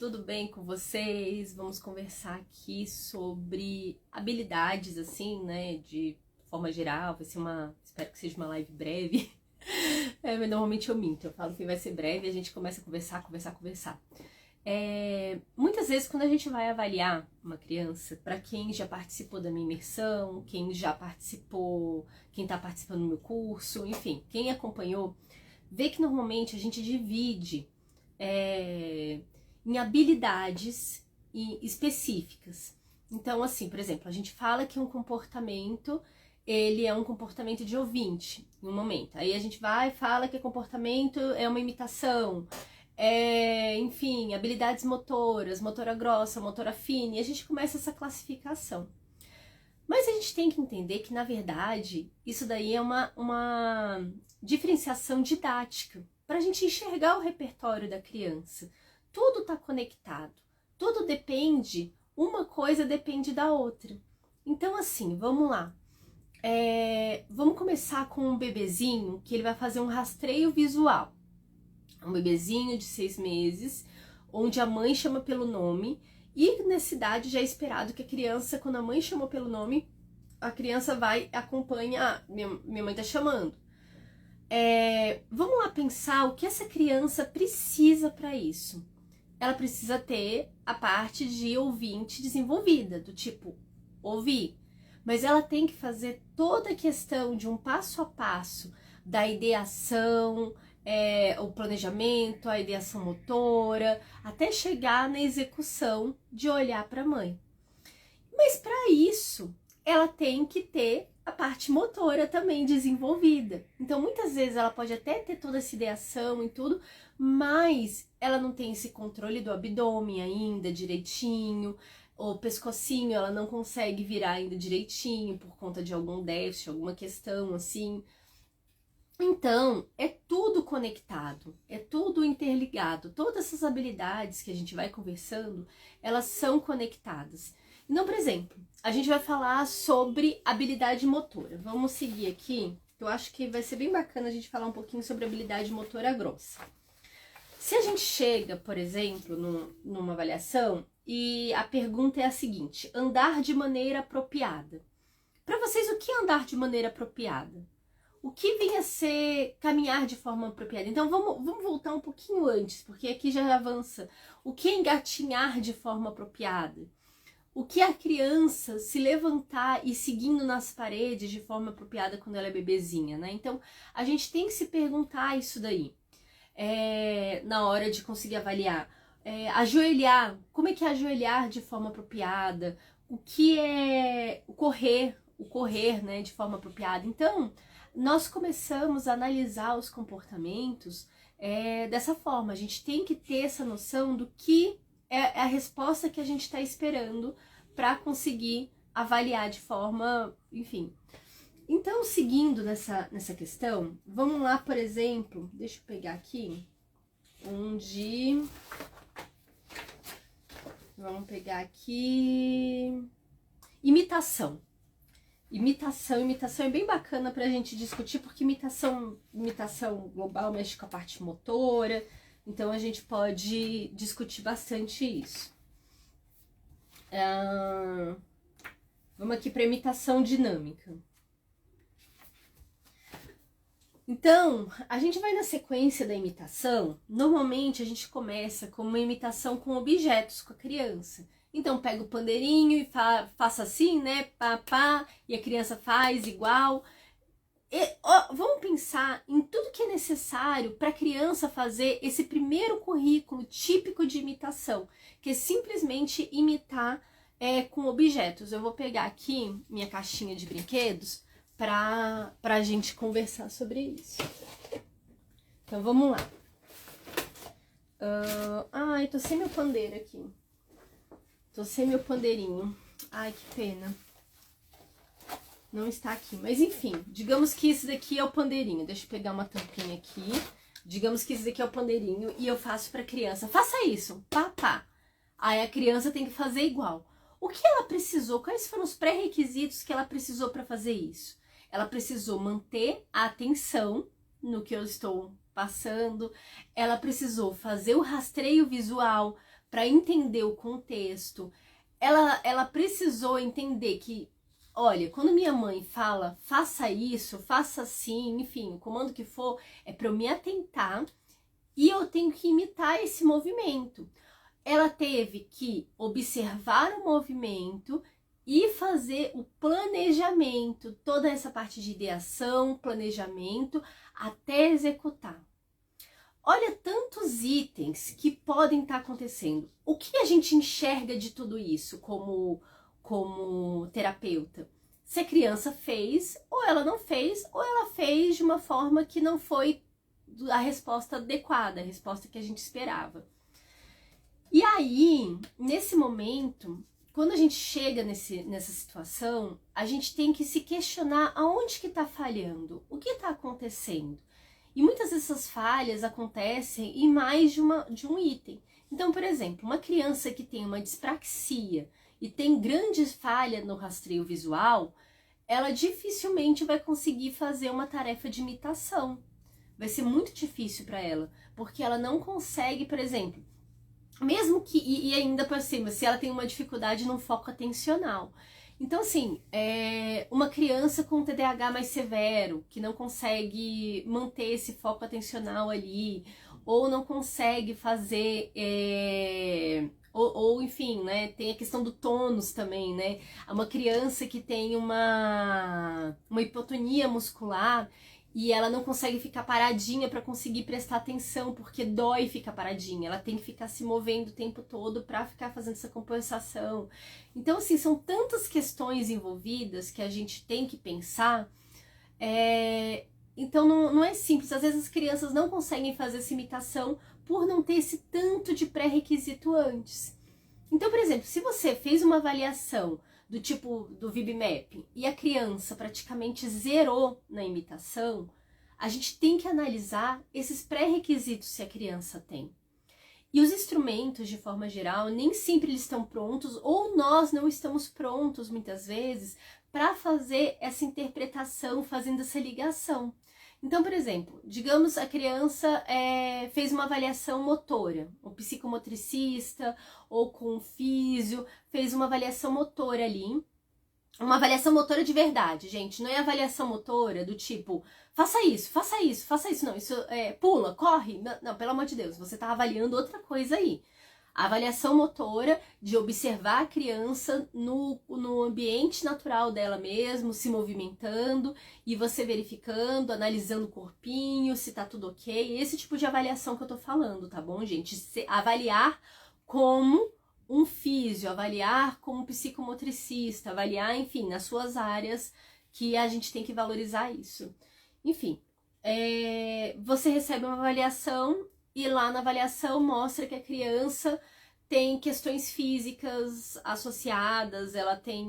tudo bem com vocês? Vamos conversar aqui sobre habilidades, assim, né, de forma geral. Vai ser espero que seja uma live breve. Mas normalmente eu minto, eu falo que vai ser breve e a gente começa a conversar. Muitas vezes quando a gente vai avaliar uma criança, para quem já participou da minha imersão, quem já participou, quem tá participando do meu curso, enfim, quem acompanhou, vê que normalmente a gente divide em habilidades específicas. Então, assim, por exemplo, a gente fala que um comportamento, ele é um comportamento de ouvinte, em um momento. Aí a gente vai e fala que comportamento é uma imitação, enfim, habilidades motoras, motora grossa, motora fina, e a gente começa essa classificação. Mas a gente tem que entender que, na verdade, isso daí é uma diferenciação didática, para a gente enxergar o repertório da criança. Tudo está conectado, tudo depende, uma coisa depende da outra. Então, assim, vamos lá. Vamos começar com um bebezinho que ele vai fazer um rastreio visual. Um bebezinho de 6 meses, onde a mãe chama pelo nome, e nessa idade já é esperado que a criança, quando a mãe chamou pelo nome, a criança vai e acompanha, minha mãe tá chamando. Vamos lá pensar o que essa criança precisa para isso. Ela precisa ter a parte de ouvinte desenvolvida, do tipo, ouvir. Mas ela tem que fazer toda a questão de um passo a passo da ideação, o planejamento, a ideação motora, até chegar na execução de olhar para a mãe. Mas para isso, ela tem que ter a parte motora também desenvolvida. Então, muitas vezes ela pode até ter toda essa ideação e tudo, mas ela não tem esse controle do abdômen ainda direitinho, o pescocinho ela não consegue virar ainda direitinho por conta de algum déficit, alguma questão assim. Então, é tudo conectado, é tudo interligado. Todas essas habilidades que a gente vai conversando, elas são conectadas. Então, por exemplo, a gente vai falar sobre habilidade motora. Vamos seguir aqui, eu acho que vai ser bem bacana a gente falar um pouquinho sobre habilidade motora grossa. Se a gente chega, por exemplo, numa avaliação e a pergunta é a seguinte: andar de maneira apropriada. Para vocês, o que é andar de maneira apropriada? O que vem a ser caminhar de forma apropriada? Então vamos voltar um pouquinho antes, porque aqui já avança. O que é engatinhar de forma apropriada? O que é a criança se levantar e seguindo nas paredes de forma apropriada quando ela é bebezinha, né? Então a gente tem que se perguntar isso daí na hora de conseguir avaliar. Ajoelhar, como é que é ajoelhar de forma apropriada? O que é o correr, né, de forma apropriada? Então, nós começamos a analisar os comportamentos dessa forma. A gente tem que ter essa noção do que é a resposta que a gente está esperando para conseguir avaliar de forma, enfim. Então, seguindo nessa questão, vamos lá, por exemplo, deixa eu pegar aqui, vamos pegar aqui, imitação. Imitação é bem bacana pra gente discutir, porque imitação global mexe com a parte motora, então a gente pode discutir bastante isso. Vamos aqui para imitação dinâmica. Então, a gente vai na sequência da imitação. Normalmente a gente começa com uma imitação com objetos com a criança. Então, pega o pandeirinho e faça assim, né? Pá, pá, e a criança faz igual. Vamos pensar em tudo que é necessário para a criança fazer esse primeiro currículo típico de imitação, que é simplesmente imitar com objetos. Eu vou pegar aqui minha caixinha de brinquedos para a gente conversar sobre isso. Então, vamos lá. Ai, tô sem meu pandeiro aqui. Tô sem meu pandeirinho. Ai, que pena. Não está aqui. Mas, enfim, digamos que esse daqui é o pandeirinho. Deixa eu pegar uma tampinha aqui. Digamos que esse daqui é o pandeirinho e eu faço pra criança. Faça isso, pá, pá. Aí a criança tem que fazer igual. O que ela precisou? Quais foram os pré-requisitos que ela precisou para fazer isso? Ela precisou manter a atenção no que eu estou passando. Ela precisou fazer o rastreio visual para entender o contexto. Ela precisou entender que, olha, quando minha mãe fala, faça isso, faça assim, enfim, o comando que for, é para eu me atentar e eu tenho que imitar esse movimento. Ela teve que observar o movimento e fazer o planejamento, toda essa parte de ideação, planejamento, até executar. Olha tantos itens que podem estar acontecendo. O que a gente enxerga de tudo isso como terapeuta? Se a criança fez, ou ela não fez, ou ela fez de uma forma que não foi a resposta adequada, a resposta que a gente esperava. E aí, nesse momento, quando a gente chega nessa situação, a gente tem que se questionar aonde que está falhando, o que está acontecendo. E muitas dessas falhas acontecem em mais de um item. Então, por exemplo, uma criança que tem uma dispraxia e tem grande falha no rastreio visual, ela dificilmente vai conseguir fazer uma tarefa de imitação. Vai ser muito difícil para ela, porque ela não consegue, por exemplo, mesmo que, e ainda por cima, se ela tem uma dificuldade no foco atencional. Então, assim, uma criança com TDAH mais severo, que não consegue manter esse foco atencional ali, ou não consegue fazer, ou enfim, né, tem a questão do tônus também, né, uma criança que tem uma hipotonia muscular, e ela não consegue ficar paradinha para conseguir prestar atenção, porque dói ficar paradinha. Ela tem que ficar se movendo o tempo todo para ficar fazendo essa compensação. Então, assim, são tantas questões envolvidas que a gente tem que pensar. Então, não é simples. Às vezes as crianças não conseguem fazer essa imitação por não ter esse tanto de pré-requisito antes. Então, por exemplo, se você fez uma avaliação do tipo do VibMap e a criança praticamente zerou na imitação, a gente tem que analisar esses pré-requisitos que a criança tem. E os instrumentos, de forma geral, nem sempre eles estão prontos, ou nós não estamos prontos, muitas vezes, para fazer essa interpretação, fazendo essa ligação. Então, por exemplo, digamos a criança fez uma avaliação motora, o psicomotricista ou com o físio, fez uma avaliação motora ali, uma avaliação motora de verdade, gente, não é avaliação motora do tipo, faça isso, faça isso, faça isso, não, isso pula, corre, não, pelo amor de Deus, você está avaliando outra coisa aí. A avaliação motora de observar a criança no ambiente natural dela mesmo, se movimentando, e você verificando, analisando o corpinho, se tá tudo ok. Esse tipo de avaliação que eu tô falando, tá bom, gente? Avaliar como um físio, avaliar como psicomotricista, avaliar, enfim, nas suas áreas que a gente tem que valorizar isso. Enfim, você recebe uma avaliação e lá na avaliação mostra que a criança tem questões físicas associadas, ela tem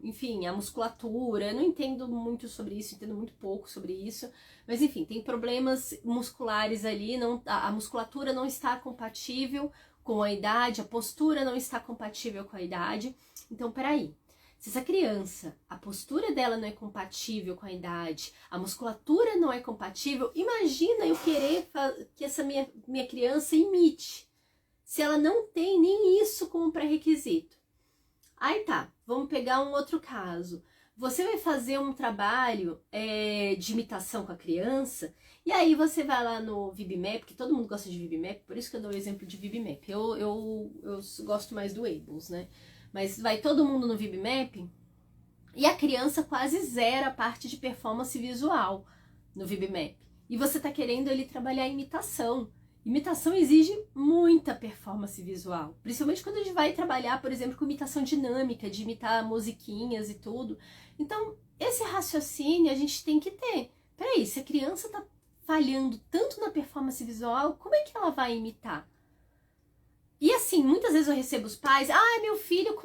enfim, a musculatura, eu não entendo muito sobre isso, entendo muito pouco sobre isso, mas enfim, tem problemas musculares ali, a musculatura não está compatível com a idade, a postura não está compatível com a idade, então peraí. Se essa criança, a postura dela não é compatível com a idade, a musculatura não é compatível, imagina eu querer que essa minha criança imite, se ela não tem nem isso como pré-requisito. Aí tá, vamos pegar um outro caso. Você vai fazer um trabalho de imitação com a criança, e aí você vai lá no VibMap, que todo mundo gosta de VibMap, por isso que eu dou o exemplo de VibMap. Eu gosto mais do Ables, né? Mas vai todo mundo no VibMap e a criança quase zera a parte de performance visual no VibMap. E você tá querendo ele trabalhar imitação. Imitação exige muita performance visual. Principalmente quando a gente vai trabalhar, por exemplo, com imitação dinâmica, de imitar musiquinhas e tudo. Então, esse raciocínio a gente tem que ter. Peraí, se a criança tá falhando tanto na performance visual, como é que ela vai imitar? E assim, muitas vezes eu recebo os pais, meu filho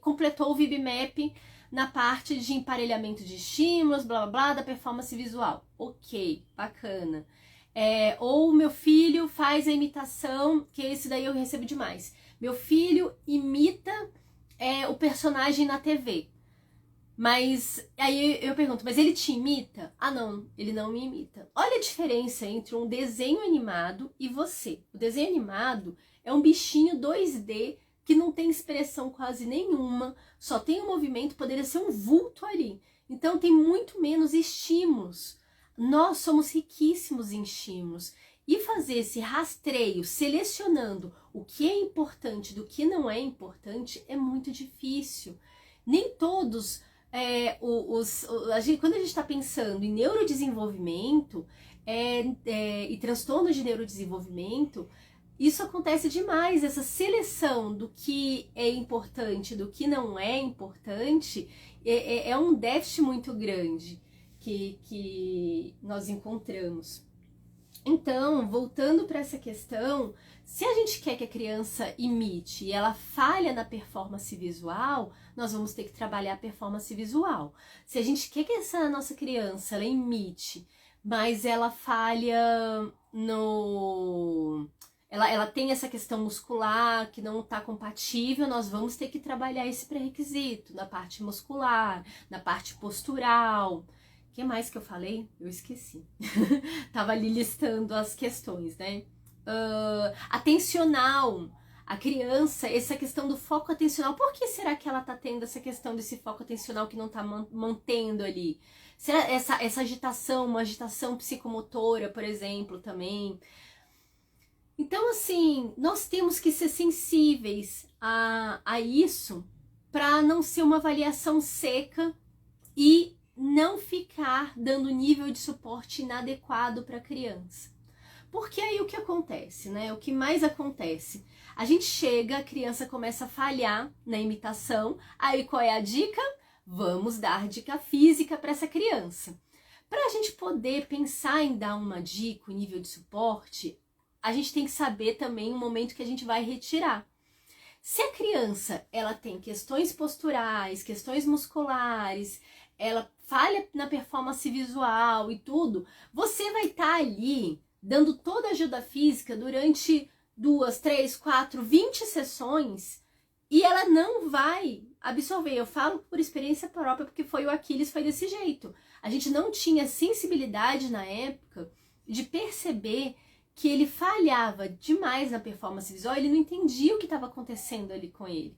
completou o VibMap na parte de emparelhamento de estímulos, blá blá blá, da performance visual. Ok, bacana. Ou meu filho faz a imitação, que esse daí eu recebo demais. Meu filho imita o personagem na TV. Mas aí eu pergunto, mas ele te imita? Ah, não, ele não me imita. Olha a diferença entre um desenho animado e você. O desenho animado é um bichinho 2D que não tem expressão quase nenhuma, só tem um movimento, poderia ser um vulto ali. Então tem muito menos estímulos. Nós somos riquíssimos em estímulos. E fazer esse rastreio, selecionando o que é importante do que não é importante, é muito difícil. Nem todos quando a gente está pensando em neurodesenvolvimento e transtornos de neurodesenvolvimento, isso acontece demais, essa seleção do que é importante, do que não é importante, é um déficit muito grande que nós encontramos. Então, voltando para essa questão, se a gente quer que a criança imite e ela falha na performance visual, nós vamos ter que trabalhar a performance visual. Se a gente quer que essa nossa criança ela imite, mas ela falha no... Ela tem essa questão muscular que não está compatível, nós vamos ter que trabalhar esse pré-requisito na parte muscular, na parte postural. O que mais que eu falei? Eu esqueci. Tava ali listando as questões, né? Atencional. A criança, essa questão do foco atencional. Por que será que ela tá tendo essa questão desse foco atencional que não tá mantendo ali? Será essa agitação, uma agitação psicomotora, por exemplo, também. Então, assim, nós temos que ser sensíveis a isso para não ser uma avaliação seca e não ficar dando nível de suporte inadequado para a criança. Porque aí o que acontece, né? O que mais acontece? A gente chega, a criança começa a falhar na imitação, aí qual é a dica? Vamos dar dica física para essa criança. Para a gente poder pensar em dar uma dica, um nível de suporte, a gente tem que saber também o momento que a gente vai retirar. Se a criança ela tem questões posturais, questões musculares, ela falha na performance visual e tudo, você vai estar ali dando toda a ajuda física durante 2, 3, 4, 20 sessões e ela não vai absorver. Eu falo por experiência própria porque o Aquiles foi desse jeito. A gente não tinha sensibilidade na época de perceber que ele falhava demais na performance visual, ele não entendia o que estava acontecendo ali com ele.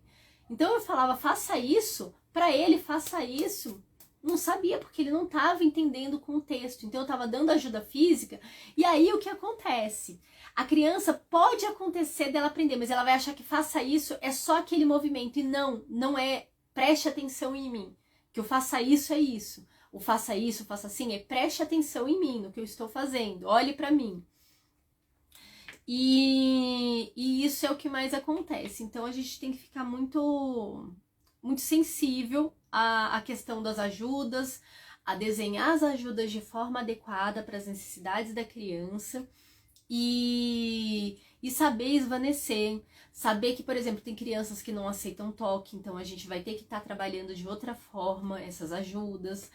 Então eu falava, faça isso, para ele, faça isso. Não sabia, porque ele não estava entendendo o contexto. Então eu estava dando ajuda física, e aí o que acontece? A criança pode acontecer dela aprender, mas ela vai achar que faça isso é só aquele movimento, e não é, preste atenção em mim, que o faça isso é isso. O faça isso, faça assim, é preste atenção em mim, no que eu estou fazendo, olhe para mim. E isso é o que mais acontece. Então a gente tem que ficar muito sensível à questão das ajudas, a desenhar as ajudas de forma adequada para as necessidades da criança e saber esvanecer. Saber que, por exemplo, tem crianças que não aceitam toque, então a gente vai ter que estar trabalhando de outra forma essas ajudas.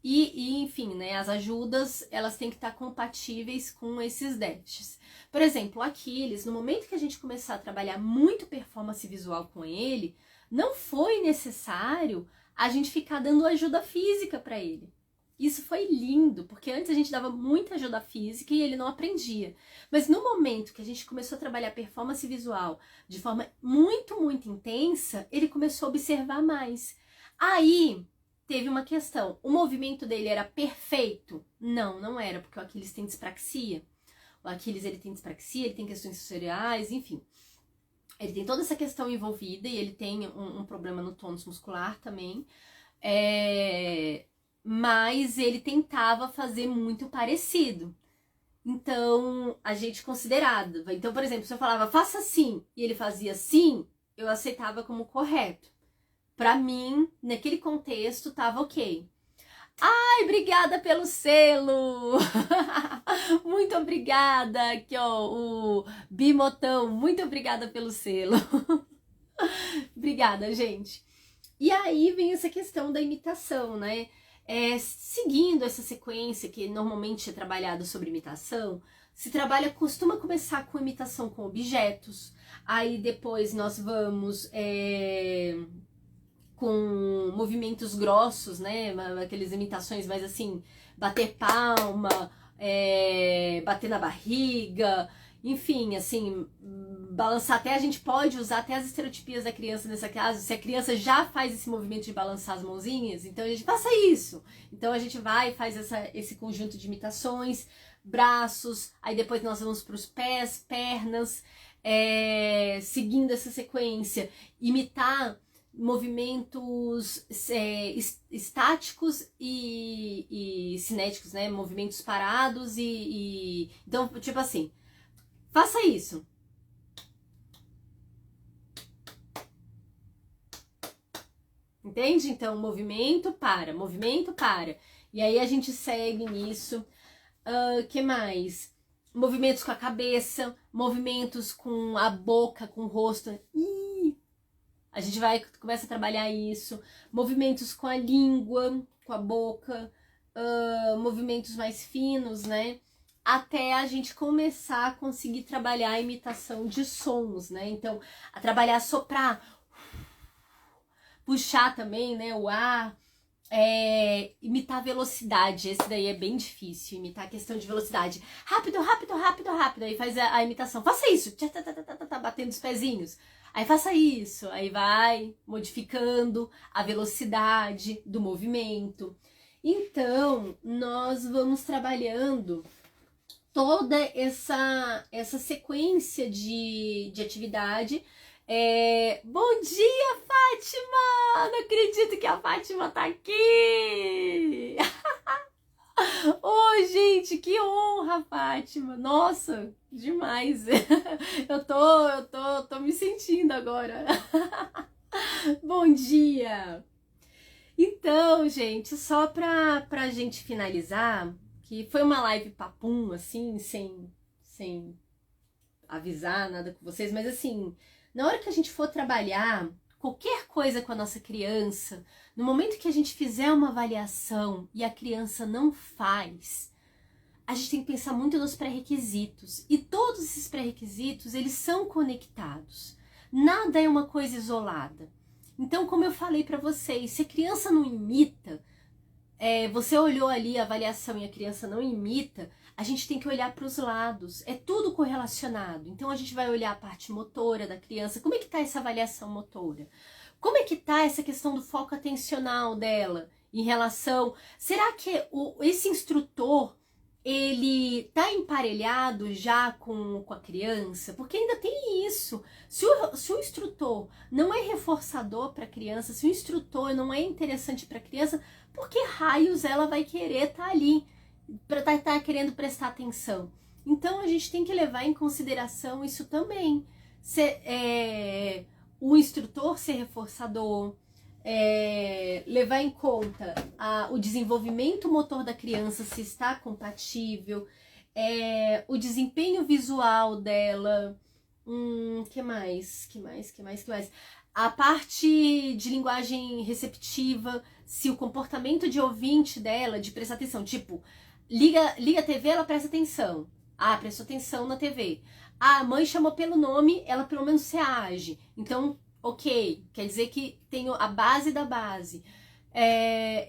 Enfim, né, as ajudas, elas têm que estar compatíveis com esses déficits. Por exemplo, o Aquiles, no momento que a gente começar a trabalhar muito performance visual com ele, não foi necessário a gente ficar dando ajuda física para ele. Isso foi lindo, porque antes a gente dava muita ajuda física e ele não aprendia. Mas no momento que a gente começou a trabalhar performance visual de forma muito, muito intensa, ele começou a observar mais. Aí teve uma questão, o movimento dele era perfeito? Não, não era, porque o Aquiles tem dispraxia. O Aquiles ele tem dispraxia, ele tem questões sensoriais, enfim. Ele tem toda essa questão envolvida e ele tem um problema no tônus muscular também. Mas ele tentava fazer muito parecido. Então, a gente considerava. Então, por exemplo, se eu falava, faça assim, e ele fazia assim, eu aceitava como correto. Pra mim, naquele contexto, tava ok. Ai, obrigada pelo selo! Muito obrigada! Aqui, ó, o Bimotão, muito obrigada pelo selo. Obrigada, gente. E aí vem essa questão da imitação, né? Seguindo essa sequência que normalmente é trabalhado sobre imitação, costuma começar com imitação com objetos, aí depois nós vamos com movimentos grossos, né? Aquelas imitações mais assim, bater palma, bater na barriga, enfim, assim, balançar até, a gente pode usar até as estereotipias da criança nessa caso, se a criança já faz esse movimento de balançar as mãozinhas, então a gente faça isso. Então a gente vai e faz esse conjunto de imitações, braços, aí depois nós vamos para os pés, pernas, seguindo essa sequência, imitar movimentos estáticos e cinéticos, né? Movimentos parados então, tipo assim, faça isso. Entende? Então, movimento, para. E aí a gente segue nisso. Que mais? Movimentos com a cabeça, movimentos com a boca, com o rosto. A gente começa a trabalhar isso. Movimentos com a língua, com a boca, movimentos mais finos, né? Até a gente começar a conseguir trabalhar a imitação de sons, né? Então, a trabalhar soprar, puxar também, né? O ar, imitar velocidade. Esse daí é bem difícil, imitar a questão de velocidade. Rápido. Aí faz a imitação. Faça isso, batendo os pezinhos. Aí faça isso, aí vai modificando a velocidade do movimento. Então, nós vamos trabalhando toda essa sequência de atividade. Bom dia, Fátima! Não acredito que a Fátima tá aqui! Oi, gente, que honra, Fátima! Nossa, demais! Eu tô me sentindo agora. Bom dia! Então, gente, só pra gente finalizar, que foi uma live papum, assim, sem avisar nada com vocês, mas assim, na hora que a gente for trabalhar qualquer coisa com a nossa criança, no momento que a gente fizer uma avaliação e a criança não faz, a gente tem que pensar muito nos pré-requisitos. E todos esses pré-requisitos, eles são conectados. Nada é uma coisa isolada. Então, como eu falei para vocês, se a criança não imita, você olhou ali a avaliação e a criança não imita, a gente tem que olhar para os lados. É tudo correlacionado. Então, a gente vai olhar a parte motora da criança. Como é que está essa avaliação motora? Como é que está essa questão do foco atencional dela em relação... Será que esse instrutor, ele tá emparelhado já com a criança? Porque ainda tem isso. Se o instrutor não é reforçador para a criança, se o instrutor não é interessante para a criança, por que raios ela vai querer estar ali, para estar querendo prestar atenção? Então a gente tem que levar em consideração isso também. O instrutor ser reforçador, levar em conta o desenvolvimento motor da criança, se está compatível, o desempenho visual dela, que mais? A parte de linguagem receptiva, se o comportamento de ouvinte dela, de prestar atenção, tipo, liga a TV, ela presta atenção. Prestou atenção na TV. A mãe chamou pelo nome, ela pelo menos se age. Então, ok, quer dizer que tem a base da base.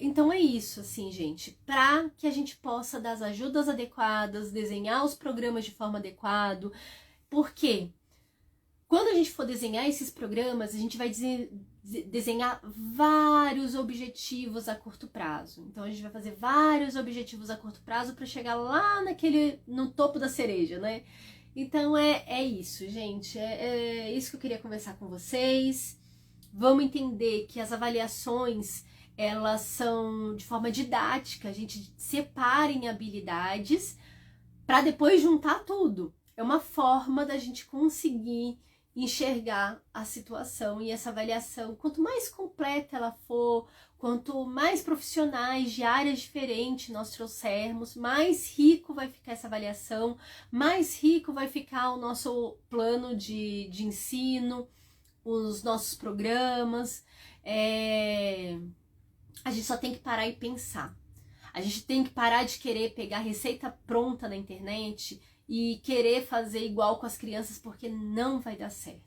Então é isso, assim, gente. Para que a gente possa dar as ajudas adequadas, desenhar os programas de forma adequada. Por quê? Quando a gente for desenhar esses programas, a gente vai desenhar vários objetivos a curto prazo. Então a gente vai fazer vários objetivos a curto prazo para chegar lá no topo da cereja, né? Então é isso, gente. É isso que eu queria conversar com vocês. Vamos entender que as avaliações, elas são de forma didática. A gente separa em habilidades para depois juntar tudo. É uma forma da gente conseguir enxergar a situação, e essa avaliação, quanto mais completa ela for, quanto mais profissionais de áreas diferentes nós trouxermos, mais rico vai ficar essa avaliação, mais rico vai ficar o nosso plano de ensino, os nossos programas. A gente só tem que parar e pensar. A gente tem que parar de querer pegar receita pronta na internet e querer fazer igual com as crianças, porque não vai dar certo.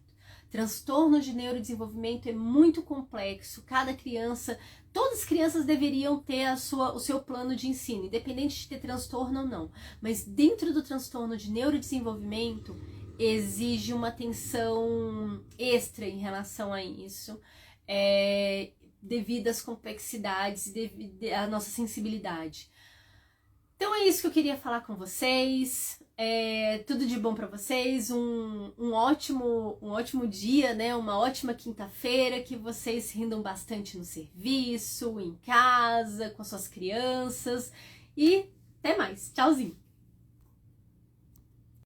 Transtorno de neurodesenvolvimento é muito complexo, cada criança, todas as crianças deveriam ter o seu plano de ensino, independente de ter transtorno ou não, mas dentro do transtorno de neurodesenvolvimento exige uma atenção extra em relação a isso, devido às complexidades, devido à nossa sensibilidade. Então é isso que eu queria falar com vocês. Tudo de bom para vocês, um ótimo dia, né? Uma ótima quinta-feira, que vocês rindam bastante no serviço, em casa, com suas crianças, e até mais. Tchauzinho!